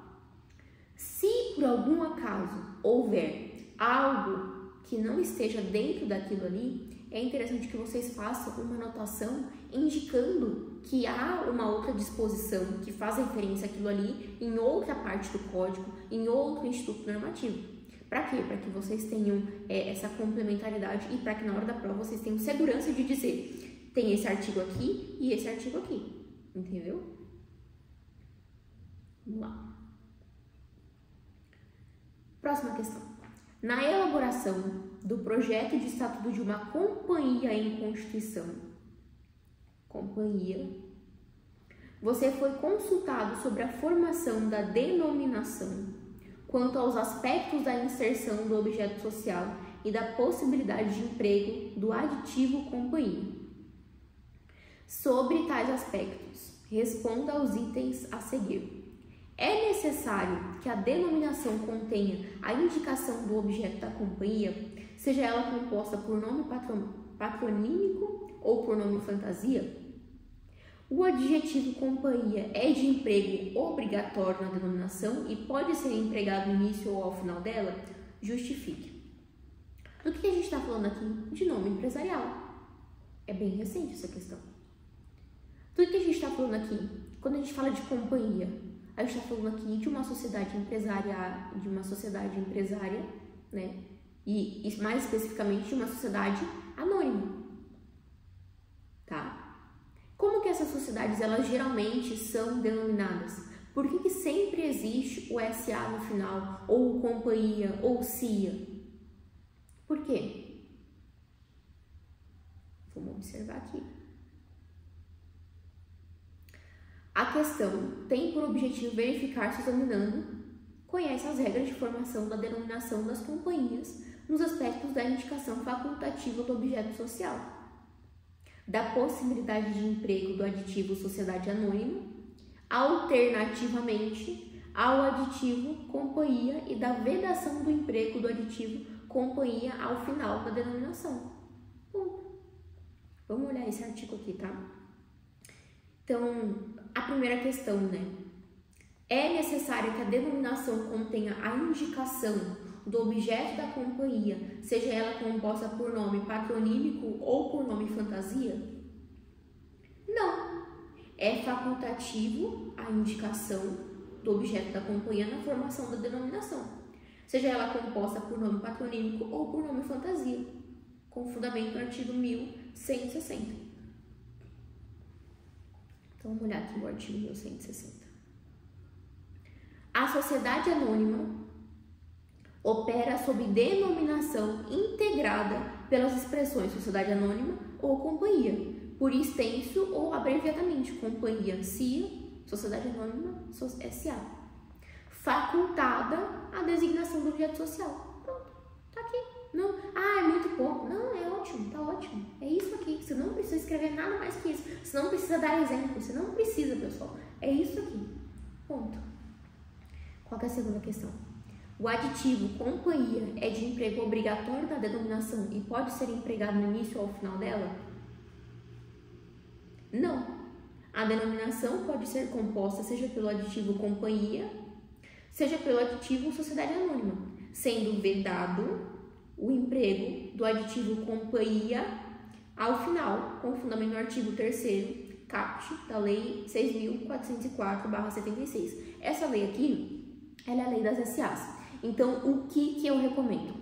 se por algum acaso houver algo que não esteja dentro daquilo ali, é interessante que vocês façam uma anotação indicando que há uma outra disposição que faz referência àquilo ali em outra parte do código, em outro instituto normativo. Para quê? Para que vocês tenham essa complementaridade e para que na hora da prova vocês tenham segurança de dizer tem esse artigo aqui e esse artigo aqui, entendeu? Vamos lá. Próxima questão. Na elaboração do projeto de estatuto de uma companhia em constituição, você foi consultado sobre a formação da denominação quanto aos aspectos da inserção do objeto social e da possibilidade de emprego do aditivo companhia. Sobre tais aspectos, responda aos itens a seguir. É necessário que a denominação contenha a indicação do objeto da companhia, seja ela composta por nome patronímico ou por nome fantasia? O adjetivo companhia é de emprego obrigatório na denominação e pode ser empregado no início ou ao final dela? Justifique. Do que a gente está falando aqui? De nome empresarial. É bem recente essa questão. Do que a gente está falando aqui? Quando a gente fala de companhia, a gente está falando aqui de uma sociedade empresária, né? E mais especificamente de uma sociedade anônima, tá? Como que essas sociedades, elas geralmente são denominadas? Por que sempre existe o SA no final, ou companhia, ou CIA? Por quê? Vamos observar aqui. A questão tem por objetivo verificar se o examinando conhece as regras de formação da denominação das companhias nos aspectos da indicação facultativa do objeto social, da possibilidade de emprego do aditivo sociedade anônima, alternativamente ao aditivo companhia e da vedação do emprego do aditivo companhia ao final da denominação. Vamos olhar esse artigo aqui, tá? Então, a primeira questão, né? É necessário que a denominação contenha a indicação do objeto da companhia, seja ela composta por nome patronímico ou por nome fantasia? Não. É facultativo a indicação do objeto da companhia na formação da denominação, seja ela composta por nome patronímico ou por nome fantasia, com fundamento no artigo 1160. Então, vamos olhar aqui o artigo 1160. A sociedade anônima opera sob denominação integrada pelas expressões sociedade anônima ou companhia, por extenso ou abreviadamente, companhia CIA, sociedade anônima SA. Facultada a designação do objeto social. Pronto, tá aqui. Não, é muito pouco. Não, é ótimo, tá ótimo. É isso aqui. Você não precisa escrever nada mais que isso. Você não precisa dar exemplo. Você não precisa, pessoal. É isso aqui. Ponto. Qual que é a segunda questão? O aditivo companhia é de emprego obrigatório da denominação e pode ser empregado no início ou ao final dela? Não. A denominação pode ser composta seja pelo aditivo companhia, seja pelo aditivo sociedade anônima, sendo vedado o emprego do aditivo companhia ao final, com fundamento no artigo 3º, caput da Lei 6.404/76. Essa lei aqui, ela é a lei das SAs. Então, o que eu recomendo?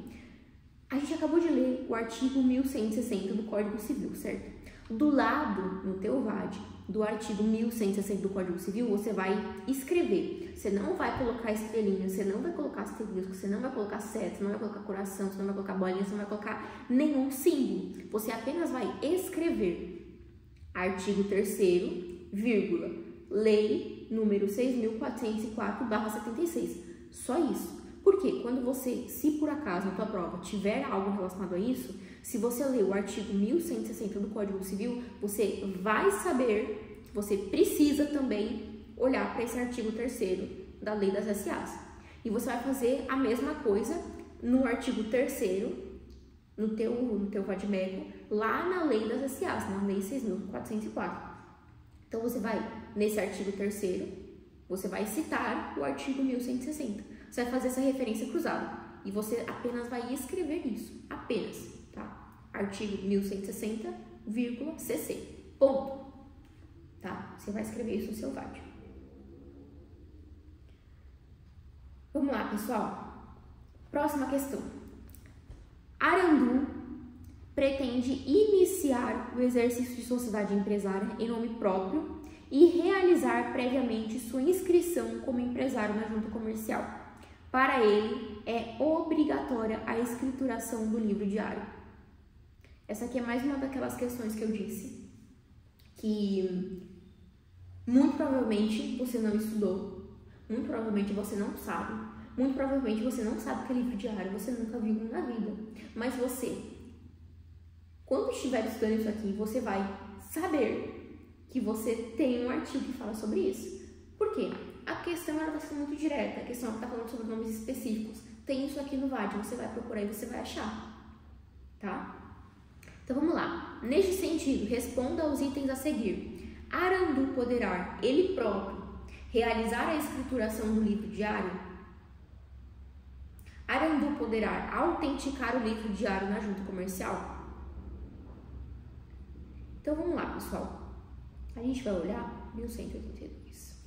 A gente acabou de ler o artigo 1160 do Código Civil, certo? Do lado, no teu VAD, do artigo 1160 do Código Civil, você vai escrever. Você não vai colocar estrelinha, você não vai colocar asterisco, você não vai colocar seta, você não vai colocar coração, você não vai colocar bolinha, você não vai colocar nenhum símbolo. Você apenas vai escrever artigo 3º, vírgula, lei número 6.404/76. Só isso. Porque quando você, se por acaso na tua prova tiver algo relacionado a isso, se você ler o artigo 1160 do Código Civil, você vai saber que você precisa também olhar para esse artigo 3º da Lei das SAs. E você vai fazer a mesma coisa no artigo 3º, no teu VADMECO, lá na Lei das SAs, na Lei 6.404. Então, você vai, nesse artigo 3º, você vai citar o artigo 1160. Você vai fazer essa referência cruzada e você apenas vai escrever isso, apenas, tá? Artigo 1160,cc, ponto, tá? Você vai escrever isso no seu VAD. Vamos lá, pessoal. Próxima questão. Arandu pretende iniciar o exercício de sociedade empresária em nome próprio e realizar previamente sua inscrição como empresário na junta comercial. Para ele, é obrigatória a escrituração do livro diário. Essa aqui é mais uma daquelas questões que eu disse, que muito provavelmente você não estudou, muito provavelmente você não sabe, muito provavelmente você não sabe o que é livro diário, você nunca viu na vida. Mas você, quando estiver estudando isso aqui, você vai saber que você tem um artigo que fala sobre isso. Por quê? A questão está sendo muito direta, a questão está falando sobre nomes específicos. Tem isso aqui no VAD, você vai procurar e você vai achar, tá? Então vamos lá. Neste sentido, responda aos itens a seguir. Arandu poderá, ele próprio, realizar a escrituração do livro diário? Arandu poderá autenticar o livro diário na junta comercial? Então vamos lá, pessoal. A gente vai olhar 1182.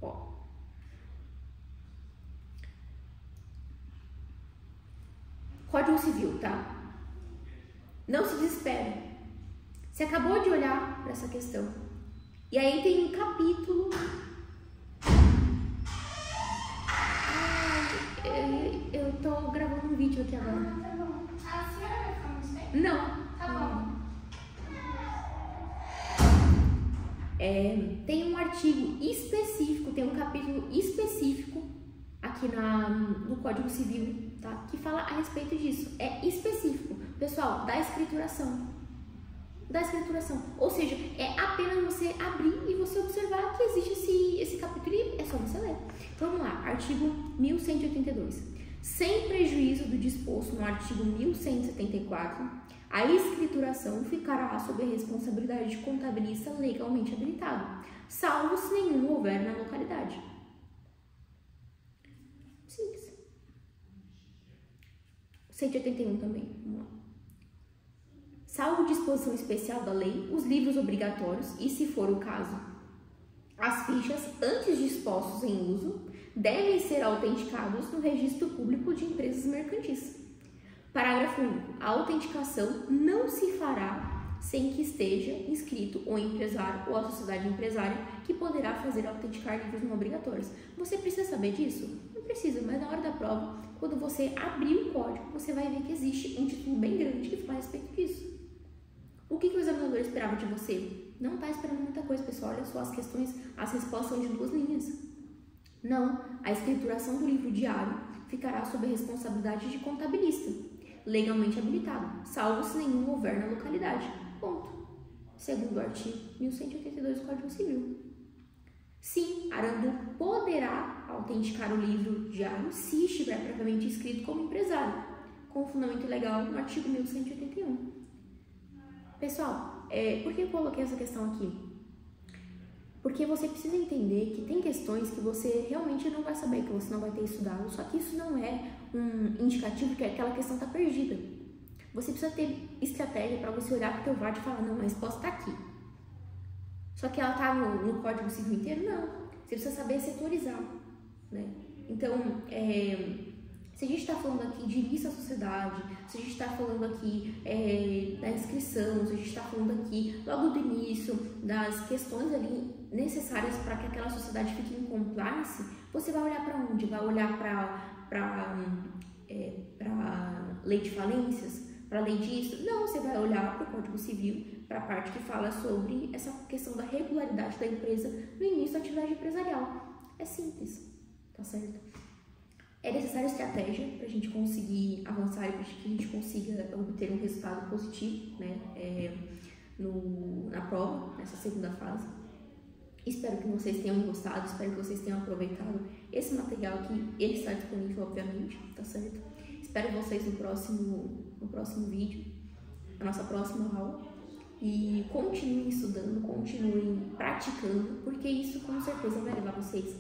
Ó. Código Civil, tá? Não se desespere. Você acabou de olhar para essa questão. E aí tem um capítulo. Eu tô gravando um vídeo aqui agora. Tá bom. A senhora vai ficar muito tempo? Não. Tá bom. Tem um artigo específico, tem um capítulo específico aqui no Código Civil, tá? Que fala a respeito disso. É específico, pessoal, da escrituração. Da escrituração. Ou seja, é apenas você abrir e você observar que existe esse capítulo e é só você ler. Então, vamos lá, artigo 1182. Sem prejuízo do disposto no artigo 1174, a escrituração ficará sob a responsabilidade de contabilista legalmente habilitado, salvo se nenhum houver na localidade. Simples. 181 também, vamos lá. Salvo disposição especial da lei, os livros obrigatórios e, se for o caso, as fichas antes dispostos em uso devem ser autenticados no Registro Público de Empresas Mercantis. Parágrafo único. A autenticação não se fará sem que esteja inscrito o empresário ou a sociedade empresária que poderá fazer autenticar livros não obrigatórios. Você precisa saber disso? Não precisa, mas na hora da prova, quando você abrir o código, você vai ver que existe um título bem grande que fala a respeito disso. O que o examinador esperava de você? Não está esperando muita coisa, pessoal. Olha só as questões, as respostas são de 2 linhas. Não, a escrituração do livro diário ficará sob a responsabilidade de contabilista, legalmente habilitado, salvo se nenhum houver na localidade. Ponto. Segundo o artigo 1182 do Código Civil. Sim, Arandu poderá autenticar o livro diário se estiver previamente inscrito como empresário, com fundamento legal no artigo 1181. Pessoal, por que eu coloquei essa questão aqui? Porque você precisa entender que tem questões que você realmente não vai saber, que você não vai ter estudado, só que isso não é um indicativo que aquela questão está perdida. Você precisa ter estratégia para você olhar para o teu VAD e falar, não, a resposta está aqui. Só que ela está no Código Civil inteiro? Não. Você precisa saber setorizar, né? Então, se a gente está falando aqui de início à sociedade, se a gente está falando aqui da inscrição, se a gente está falando aqui logo do início das questões ali necessárias para que aquela sociedade fique em compliance, você vai olhar para onde? Vai olhar para lei de falências, para lei disso? Não, você vai olhar para o Código Civil, para a parte que fala sobre essa questão da regularidade da empresa no início da atividade empresarial. É simples, tá certo? É necessária estratégia para a gente conseguir avançar e para que a gente consiga obter um resultado positivo, né, na prova, nessa segunda fase. Espero que vocês tenham gostado, espero que vocês tenham aproveitado esse material que ele está disponível, obviamente, tá certo? Espero vocês no próximo vídeo, na nossa próxima aula. E continuem estudando, continuem praticando, porque isso com certeza vai levar vocês